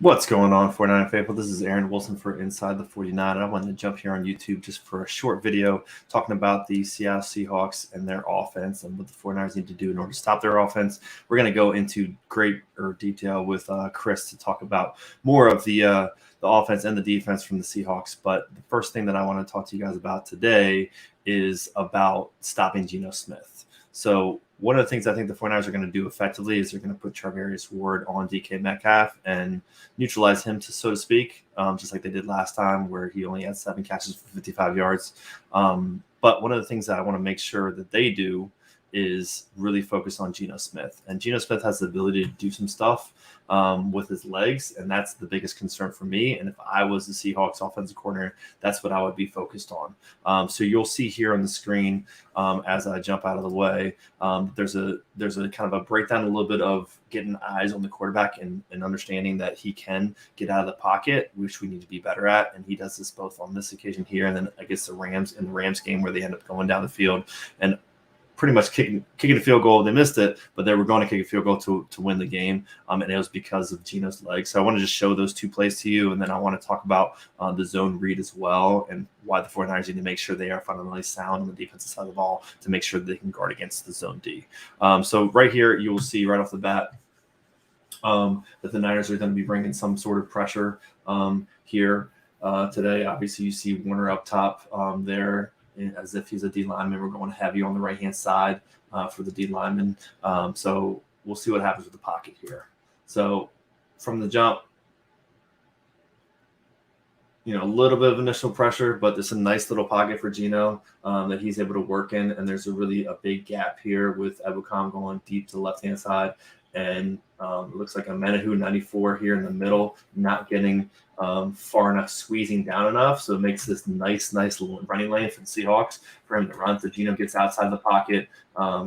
What's going on, 49 faithful? This is Aaron Wilson for Inside the 49. I wanted to jump here on YouTube just for a short video talking about the Seattle Seahawks and their offense and what the 49ers need to do in order to stop their offense. We're going to go into greater detail with Chris to talk about more of the offense and the defense from the Seahawks. But the first thing that I want to talk to you guys about today is about stopping Geno Smith. So one of the things I think the 49ers are going to do effectively is they're going to put Charvarius Ward on DK Metcalf and neutralize him, so to speak, just like they did last time where he only had 7 catches for 55 yards. But one of the things that I want to make sure that they do is really focus on Geno Smith. And Geno Smith has the ability to do some stuff with his legs, and that's the biggest concern for me. And if I was the Seahawks offensive coordinator, that's what I would be focused on. So you'll see here on the screen as I jump out of the way, there's a kind of a breakdown, a little bit of getting eyes on the quarterback and understanding that he can get out of the pocket, which we need to be better at. And he does this both on this occasion here and then against the Rams in the Rams game where they end up going down the field and pretty much kicking a field goal. They missed it, but they were going to kick a field goal to win the game, and it was because of Geno's legs. So I want to just show those two plays to you, and then I want to talk about the zone read as well and why the 49ers need to make sure they are fundamentally sound on the defensive side of the ball to make sure that they can guard against the zone D. So right here, you will see right off the bat that the Niners are going to be bringing some sort of pressure here today. Obviously, you see Warner up top there, as if he's a D lineman. We're going heavy on the right-hand side for the D lineman. So we'll see what happens with the pocket here. So from the jump, a little bit of initial pressure, but there's a nice little pocket for Geno that he's able to work in. And there's a big gap here with Ebukam going deep to the left-hand side. And it looks like a Menahu 94 here in the middle, not getting far enough, squeezing down enough. So it makes this nice little running lane for the Seahawks for him to run. So Geno gets outside the pocket.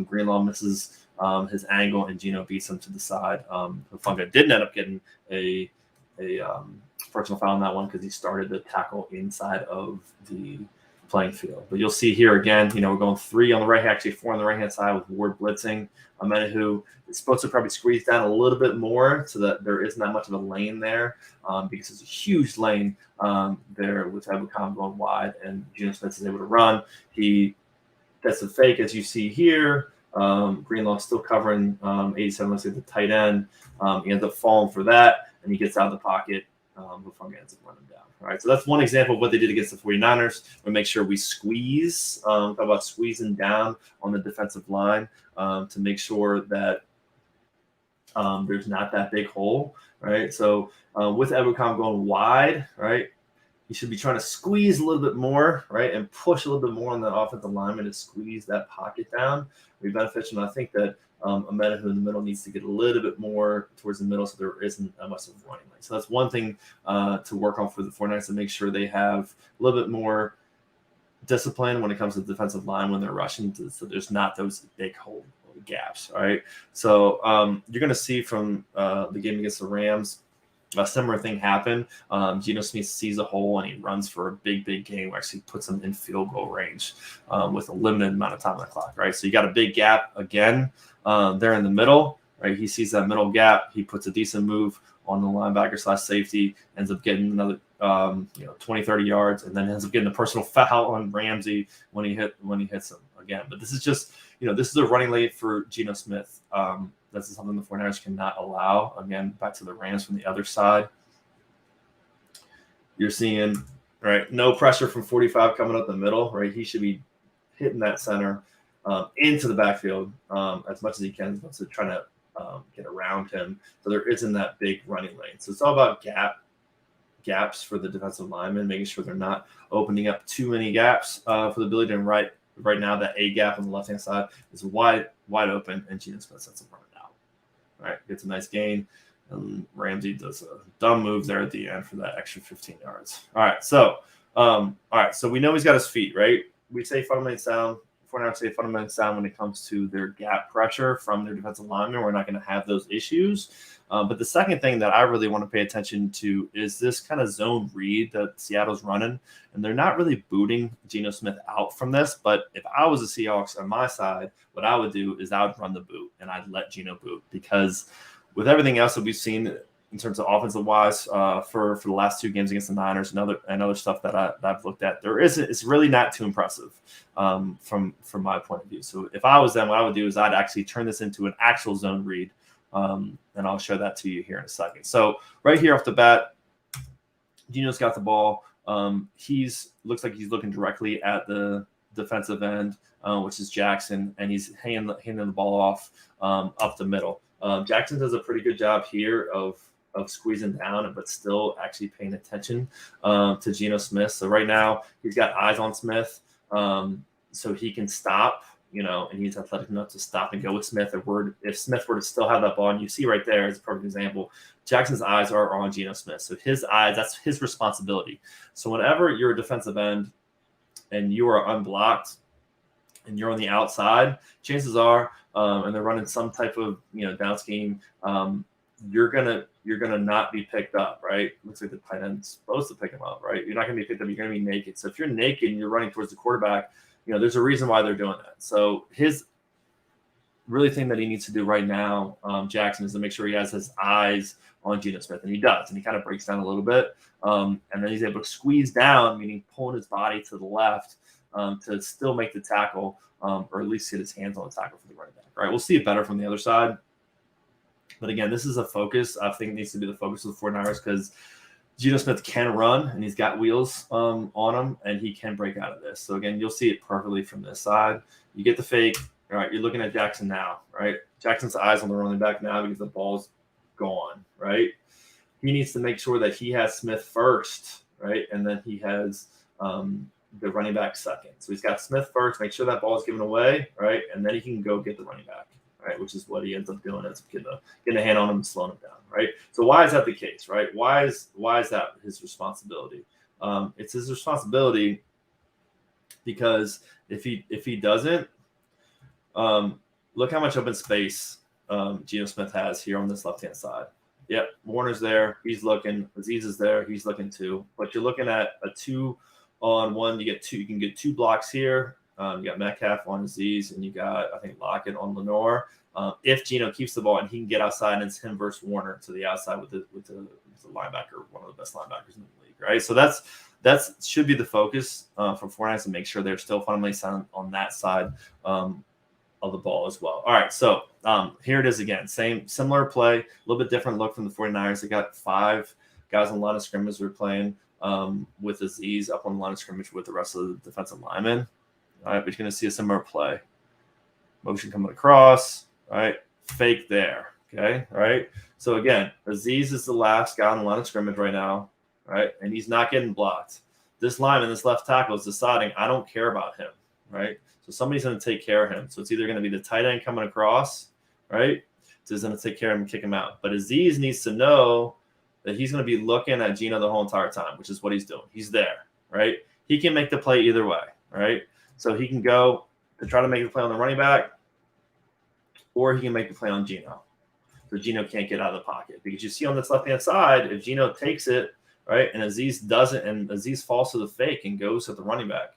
Greenlaw misses his angle, and Geno beats him to the side. Hufanga didn't end up getting a personal foul on that one because he started the tackle inside of the playing field. But you'll see here again, we're going 3 on the right, actually 4 on the right-hand side with Ward blitzing. Menahu is supposed to probably squeeze down a little bit more so that there isn't that much of a lane there because it's a huge lane there with Ebukam going wide, and Geno Smith is able to run. He gets a fake, as you see here. Greenlaw still covering 87, let's say the tight end. He ends up falling for that, and he gets out of the pocket. Hufanga ends up running down. All right, so that's one example of what they did against the 49ers. We make sure we squeeze, talk about squeezing down on the defensive line to make sure that there's not that big hole, right? So with Ebukam going wide, right, you should be trying to squeeze a little bit more, right, and push a little bit more on the offensive lineman to squeeze that pocket down. Be beneficial, and I think that Menahu in the middle needs to get a little bit more towards the middle so there isn't much of a running lane. So that's one thing to work on for the 49ers, to make sure they have a little bit more discipline when it comes to the defensive line when they're rushing, so there's not those big hole gaps. All right, so you're going to see from the game against the Rams, a similar thing happened. Geno Smith sees a hole and he runs for a big game where actually puts him in field goal range with a limited amount of time on the clock, right? So you got a big gap again there in the middle, right? He sees that middle gap. He puts a decent move on the linebacker / safety, ends up getting another 20, 30 yards, and then ends up getting a personal foul on Ramsey when he hits him again. But this is just, this is a running lane for Geno Smith. This is something the 49ers cannot allow. Again, back to the Rams from the other side. You're seeing, right, no pressure from 45 coming up the middle, right? He should be hitting that center into the backfield as much as he can, to trying to get around him. So there isn't that big running lane. So it's all about gaps for the defensive linemen, making sure they're not opening up too many gaps for the ability to right now that A gap on the left-hand side is wide open, and Geno Smith sets him running out. All right, gets a nice gain, and Ramsey does a dumb move there at the end for that extra 15 yards. All right, so we know he's got his feet, right? We say fundamentally sound. 49ers say fundamentally sound when it comes to their gap pressure from their defensive linemen. We're not going to have those issues. But the second thing that I really want to pay attention to is this kind of zone read that Seattle's running. And they're not really booting Geno Smith out from this. But if I was a Seahawks on my side, what I would do is I would run the boot and I'd let Geno boot. Because with everything else that we've seen in terms of offensive wise for the last 2 games against the Niners and other stuff that I've looked at. It's really not too impressive from my point of view. So if I was them, what I would do is I'd actually turn this into an actual zone read, and I'll show that to you here in a second. So right here off the bat, Geno's got the ball. Looks like he's looking directly at the defensive end, which is Jackson, and he's handing the ball off up the middle. Jackson does a pretty good job here of squeezing down, but still actually paying attention to Geno Smith. So right now he's got eyes on Smith, so he can stop, and he's athletic enough to stop and go with Smith. If Smith were to still have that ball, and you see right there is a perfect example, Jackson's eyes are on Geno Smith. So his eyes, that's his responsibility. So whenever you're a defensive end and you are unblocked and you're on the outside, chances are, and they're running some type of down scheme, you're gonna not be picked up, right? Looks like the tight end's supposed to pick him up, right? You're not gonna be picked up. You're gonna be naked. So if you're naked and you're running towards the quarterback, there's a reason why they're doing that. So his really thing that he needs to do right now, Jackson, is to make sure he has his eyes on Geno Smith, and he does, and he kind of breaks down a little bit, and then he's able to squeeze down, meaning pulling his body to the left to still make the tackle, or at least get his hands on the tackle for the running back. Right, we'll see it better from the other side. But again, this is a focus. I think it needs to be the focus of the 49ers because Geno Smith can run, and he's got wheels on him, and he can break out of this. So again, you'll see it perfectly from this side. You get the fake. All right, you're looking at Jackson now, right? Jackson's eyes on the running back now because the ball's gone, right? He needs to make sure that he has Smith first, right? And then he has the running back second. So he's got Smith first, make sure that ball is given away, right? And then he can go get the running back, right? Which is what he ends up doing, is getting a hand on him and slowing him down, right? So why is that the case, right? Why is that his responsibility? It's his responsibility because if he doesn't, look how much open space Geno Smith has here on this left-hand side. Yep, Warner's there. He's looking. Aziz is there. He's looking too. But you're looking at a 2-on-1. You can get 2 blocks here. You got Metcalf on Aziz, and you got, I think, Lockett on Lenore. If Geno keeps the ball and he can get outside, and it's him versus Warner to the outside with the linebacker, one of the best linebackers in the league, right? So that should be the focus for 49ers to make sure they're still fundamentally sound on that side of the ball as well. All right, so here it is again. Similar play, a little bit different look from the 49ers. They got 5 guys on the line of scrimmage. We're playing with Aziz up on the line of scrimmage with the rest of the defensive linemen. All right, but you're going to see a similar play. Motion coming across, all right, fake there, okay, all right? So again, Aziz is the last guy on the line of scrimmage right now, right? And he's not getting blocked. This lineman, this left tackle, is deciding, I don't care about him, right? So somebody's going to take care of him. So it's either going to be the tight end coming across, right? So he's going to take care of him and kick him out. But Aziz needs to know that he's going to be looking at Geno the whole entire time, which is what he's doing. He's there, right? He can make the play either way, right? So he can go to try to make the play on the running back, or he can make the play on Geno. So Geno can't get out of the pocket. Because you see on this left-hand side, if Geno takes it, right, and Aziz doesn't, and Aziz falls to the fake and goes to the running back,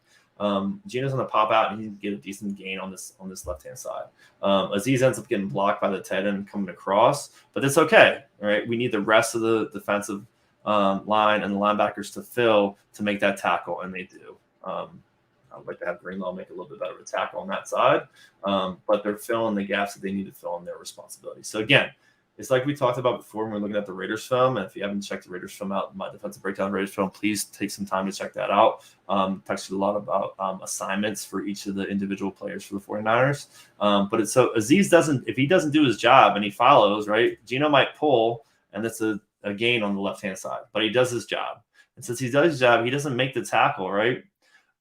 Geno's going to pop out and he can get a decent gain on this left-hand side. Aziz ends up getting blocked by the tight end coming across, but it's okay, right? We need the rest of the defensive line and the linebackers to fill to make that tackle, and they do. I would like to have Greenlaw make a little bit better of a tackle on that side, but they're filling the gaps that they need to fill in their responsibility. So again, it's like we talked about before when we were looking at the Raiders film. And if you haven't checked the Raiders film out, my defensive breakdown Raiders film, please take some time to check that out. Talks a lot about assignments for each of the individual players for the 49ers. But it's so Aziz if he doesn't do his job and he follows, right, Geno might pull, and that's a gain on the left-hand side. But he does his job. And since he does his job, he doesn't make the tackle, right?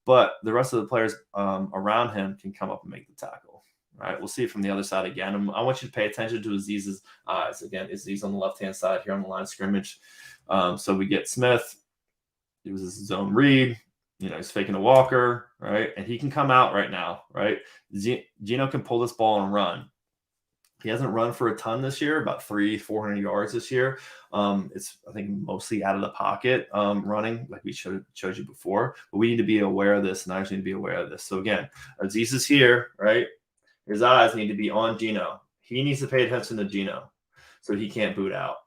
But the rest of the players around him can come up and make the tackle. All right, we'll see it from the other side again. I want you to pay attention to Aziz's eyes. Again, Aziz on the left-hand side here on the line of scrimmage. So we get Smith. It was his zone read. He's faking a Walker, right? And he can come out right now, right? Geno can pull this ball and run. He hasn't run for a ton this year, about 400 yards this year. It's, I think, mostly out of the pocket running, like we showed you before. But we need to be aware of this, and I just need to be aware of this. So again, Aziz is here, right? His eyes need to be on Geno. He needs to pay attention to Geno, so he can't boot out.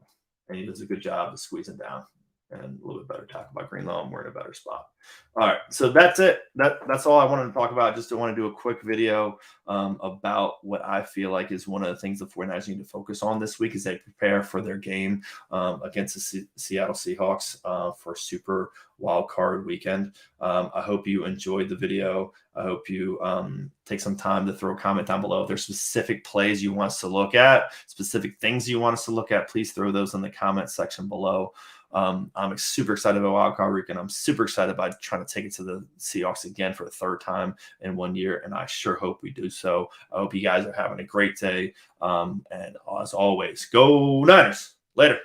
and he does a good job of squeezing down. And a little bit better tackle by Greenlaw, and we're in a better spot. All right, so that's it. That's all I wanted to talk about. Just want to do a quick video about what I feel like is one of the things the 49ers need to focus on this week as they prepare for their game against the Seattle Seahawks for Super Wild Card Weekend. I hope you enjoyed the video. I hope you take some time to throw a comment down below. If there's specific plays you want us to look at, specific things you want us to look at, please throw those in the comment section below. I'm super excited about Wild Card Weekend. I'm super excited about trying to take it to the Seahawks again for the third time in 1 year, and I sure hope we do so. I hope you guys are having a great day. And as always, go Niners. Later.